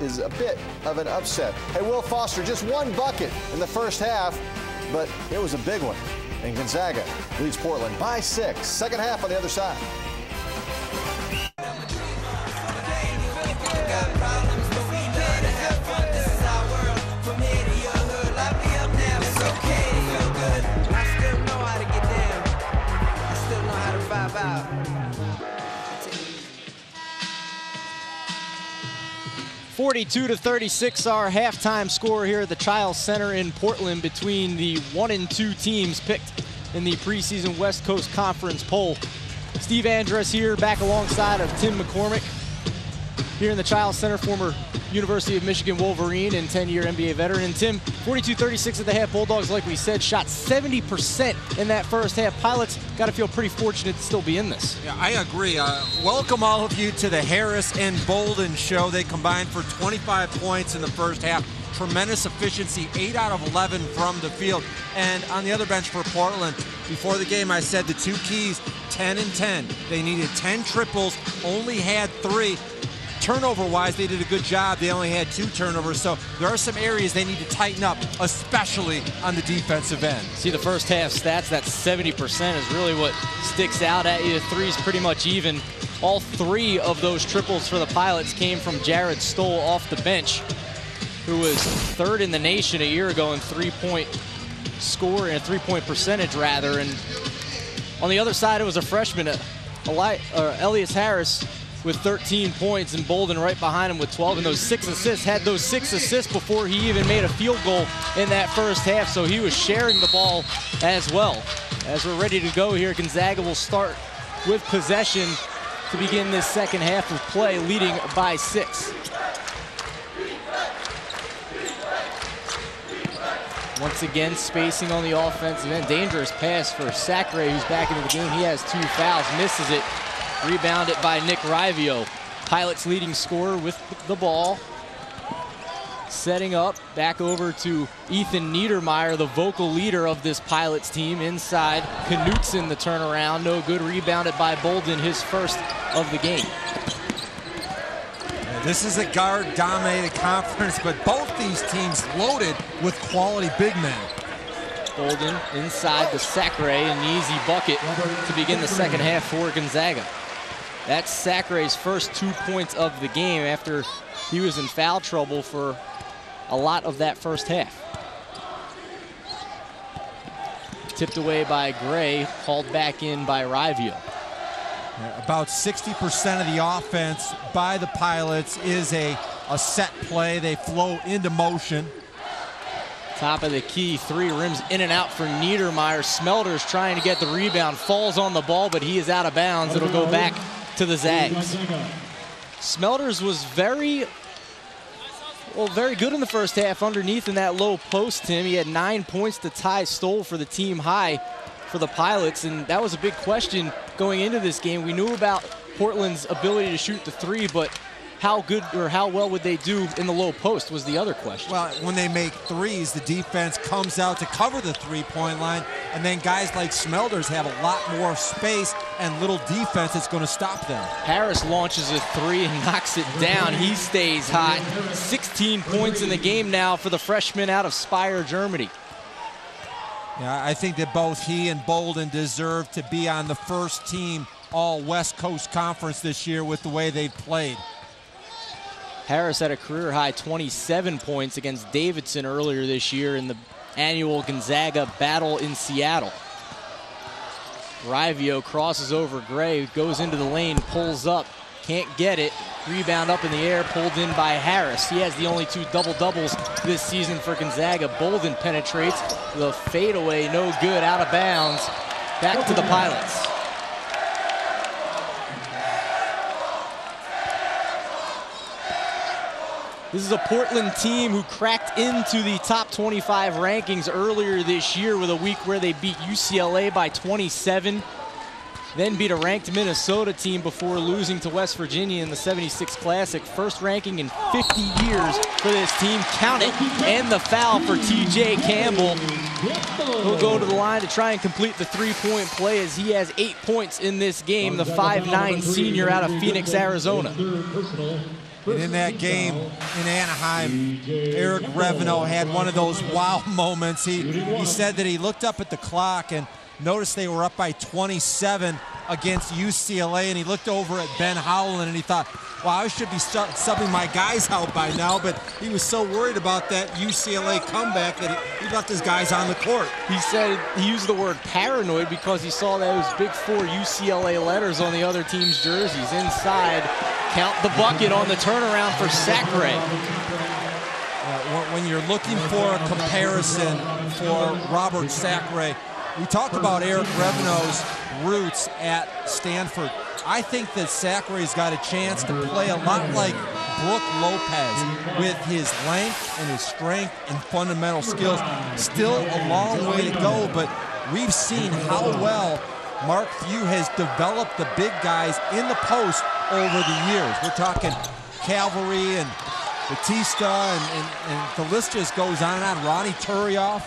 is a bit of an upset. Hey, Will Foster, just one bucket in the first half, but it was a big one. And Gonzaga leads Portland by 6. Second half on the other side. Out. 42-36 our halftime score here at the Chiles Center in Portland between the 1 and 2 teams picked in the preseason West Coast Conference poll. Steve Andress here, back alongside of Tim McCormick here in the Chiles Center, former University of Michigan Wolverine and 10-year NBA veteran. And Tim, 42-36 at the half. Bulldogs, like we said, shot 70% in that first half. Pilots got to feel pretty fortunate to still be in this. Yeah, I agree. Welcome all of you to the Harris and Bolden show. They combined for 25 points in the first half. Tremendous efficiency, 8 out of 11 from the field. And on the other bench for Portland, before the game I said the two keys, 10 and 10. They needed 10 triples, only had 3. Turnover-wise, they did a good job. They only had 2 turnovers, so there are some areas they need to tighten up, especially on the defensive end. See the first half stats, that 70% is really what sticks out at you. The three's pretty much even. All 3 of those triples for the Pilots came from Jared Stoll off the bench, who was 3rd in the nation a year ago in three-point score and a three-point percentage, rather. And on the other side, it was a freshman, Elias Harris, with 13 points, and Bolden right behind him with 12, and those 6 assists. Had those 6 assists before he even made a field goal in that first half, so he was sharing the ball as well. As we're ready to go here, Gonzaga will start with possession to begin this second half of play, leading by 6. Once again, spacing on the offensive end. Dangerous pass for Sacre, who's back into the game. He has 2 fouls, misses it. Rebounded by Nick Rivio. Pilots leading scorer with the ball. Setting up, back over to Ethan Niedermeyer, the vocal leader of this Pilots team. Inside, Knutson the turnaround. No good, rebounded by Bolden, his first of the game. This is a guard-dominated conference, but both these teams loaded with quality big men. Bolden inside the Sacre, an easy bucket to begin the second half for Gonzaga. That's Sacre's first 2 points of the game after he was in foul trouble for a lot of that first half. Tipped away by Gray, called back in by Rivio. About 60% of the offense by the Pilots is a set play. They flow into motion. Top of the key, 3 rims in and out for Niedermeyer. Smelters trying to get the rebound, falls on the ball, but he is out of bounds. It'll go back to the Zags. Smelters was very good in the first half underneath in that low post, Tim. He had 9 points to tie Stoll for the team high for the Pilots, and that was a big question going into this game. We knew about Portland's ability to shoot the 3, but how good or how well would they do in the low post was the other question. Well, when they make threes, the defense comes out to cover the three-point line, and then guys like Smelters have a lot more space and little defense that's going to stop them. Harris launches a 3 and knocks it down. He stays hot. 16 points in the game now for the freshman out of Speyer, Germany. Yeah, I think that both he and Bolden deserve to be on the first team all West Coast Conference this year with the way they've played. Harris had a career-high 27 points against Davidson earlier this year in the annual Gonzaga battle in Seattle. Rivio crosses over Gray, goes into the lane, pulls up, can't get it. Rebound up in the air, pulled in by Harris. He has the only 2 double-doubles this season for Gonzaga. Bolden penetrates, the fadeaway, no good, out of bounds. Back to the Pilots. This is a Portland team who cracked into the top 25 rankings earlier this year with a week where they beat UCLA by 27, then beat a ranked Minnesota team before losing to West Virginia in the 76 Classic. First ranking in 50 years for this team. Count it, and the foul for TJ Campbell. He'll go to the line to try and complete the 3-point play as he has 8 points in this game, the 5'9" senior out of Phoenix, Arizona. And in that game in Anaheim, Eric Revenot had one of those wow moments. He said that he looked up at the clock and noticed they were up by 27 against UCLA, and he looked over at Ben Howland and he thought, wow, I should be subbing my guys out by now, but he was so worried about that UCLA comeback that he left his guys on the court. He said he used the word paranoid because he saw those big 4 UCLA letters on the other team's jerseys. Inside, count the bucket on the turnaround for Sacre. When you're looking for a comparison for Robert Sacre, we talked about Eric Revenot's roots at Stanford. I think that Sacre's got a chance to play a lot like Brook Lopez with his length and his strength and fundamental skills. Still a long way to go, but we've seen how well Mark Few has developed the big guys in the post over the years. We're talking Calvary and Batista, and the list just goes on and on. Ronnie Turioff.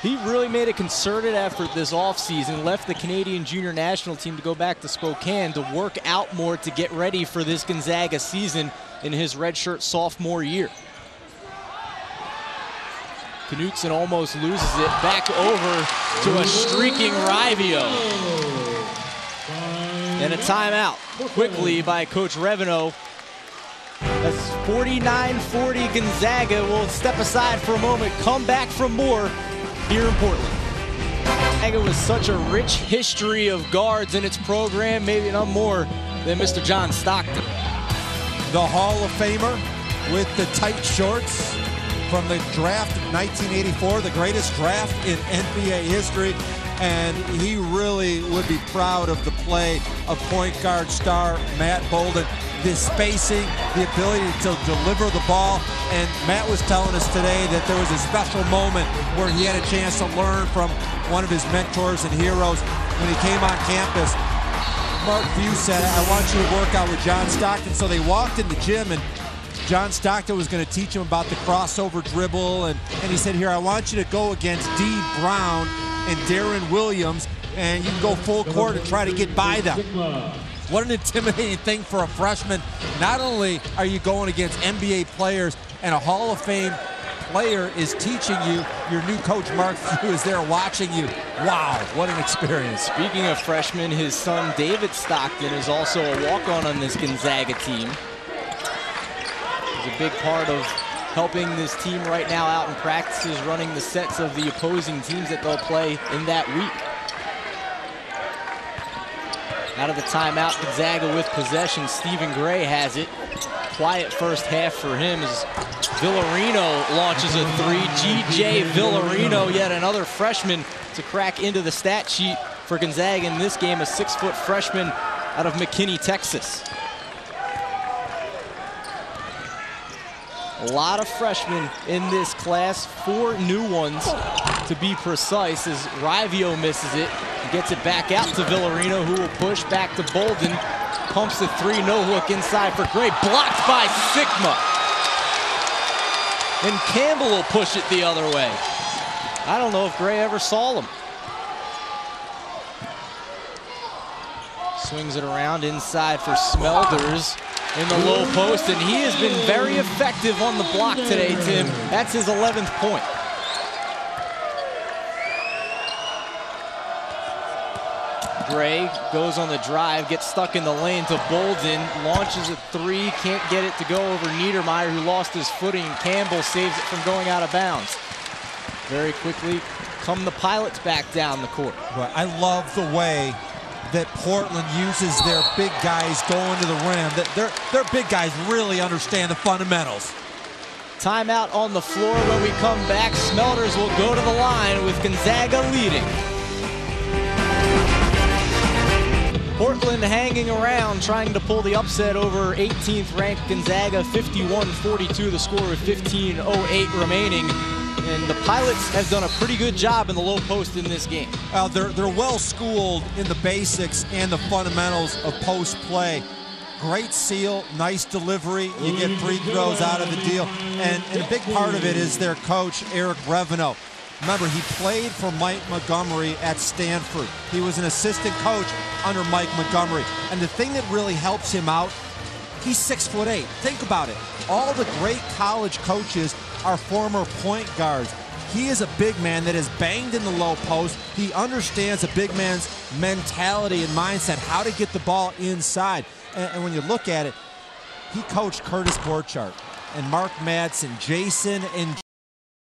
He really made a concerted effort this offseason, left the Canadian junior national team to go back to Spokane to work out more to get ready for this Gonzaga season in his redshirt sophomore year. Knutson almost loses it, back over to a streaking Raivio. And a timeout quickly by Coach Revenot. That's 49-40 Gonzaga. We'll step aside for a moment, come back for more here in Portland. Gonzaga with such a rich history of guards in its program, maybe none more than Mr. John Stockton. The Hall of Famer with the tight shorts from the draft of 1984, the greatest draft in NBA history. And he really would be proud of the play of point guard star Matt Bolden. This spacing, the ability to deliver the ball. And Matt was telling us today that there was a special moment where he had a chance to learn from one of his mentors and heroes when he came on campus. Mark Few said, I want you to work out with John Stockton. So they walked in the gym, and John Stockton was going to teach him about the crossover dribble. And he said, here, I want you to go against Dee Brown and Darren Williams, and you can go full court and try to get by them. What an intimidating thing for a freshman. Not only are you going against NBA players, and a Hall of Fame player is teaching you, your new coach Mark Few is there watching you. Wow, what an experience. Speaking of freshmen, his son David Stockton is also a walk-on this Gonzaga team. He's a big part of helping this team right now out in practices, running the sets of the opposing teams that they'll play in that week. Out of the timeout, Gonzaga with possession. Stephen Gray has it. Quiet first half for him as Villarino launches a 3. G.J. Villarino, yet another freshman to crack into the stat sheet for Gonzaga in this game, a 6-foot freshman out of McKinney, Texas. A lot of freshmen in this class, 4 new ones to be precise, as Raivio misses it. He gets it back out to Villarino, who will push back to Bolden. Pumps the 3, no look inside for Gray, blocked by Sigma. And Campbell will push it the other way. I don't know if Gray ever saw him. Swings it around inside for Smelders in the low post, and he has been very effective on the block today, Tim. That's his 11th point. Gray goes on the drive, gets stuck in the lane to Bolden, launches a 3, can't get it to go over Niedermeyer, who lost his footing. Campbell saves it from going out of bounds. Very quickly come the Pilots back down the court. Well, I love the way that Portland uses their big guys going to the rim. Their big guys really understand the fundamentals. Timeout on the floor. When we come back, Smelders will go to the line with Gonzaga leading. Portland hanging around, trying to pull the upset over 18th ranked Gonzaga, 51-42 the score with 15:08 remaining. And the Pilots have done a pretty good job in the low post in this game. They're well schooled in the basics and the fundamentals of post play. Great seal, nice delivery. You get free throws out of the deal. And a big part of it is their coach, Eric Revenot. Remember, he played for Mike Montgomery at Stanford. He was an assistant coach under Mike Montgomery. And the thing that really helps him out, He's 6'8". Think about it. All the great college coaches are former point guards. He is a big man that is banged in the low post. He understands a big man's mentality and mindset, how to get the ball inside. And when you look at it, he coached Curtis Borchardt and Mark Madsen, Jason and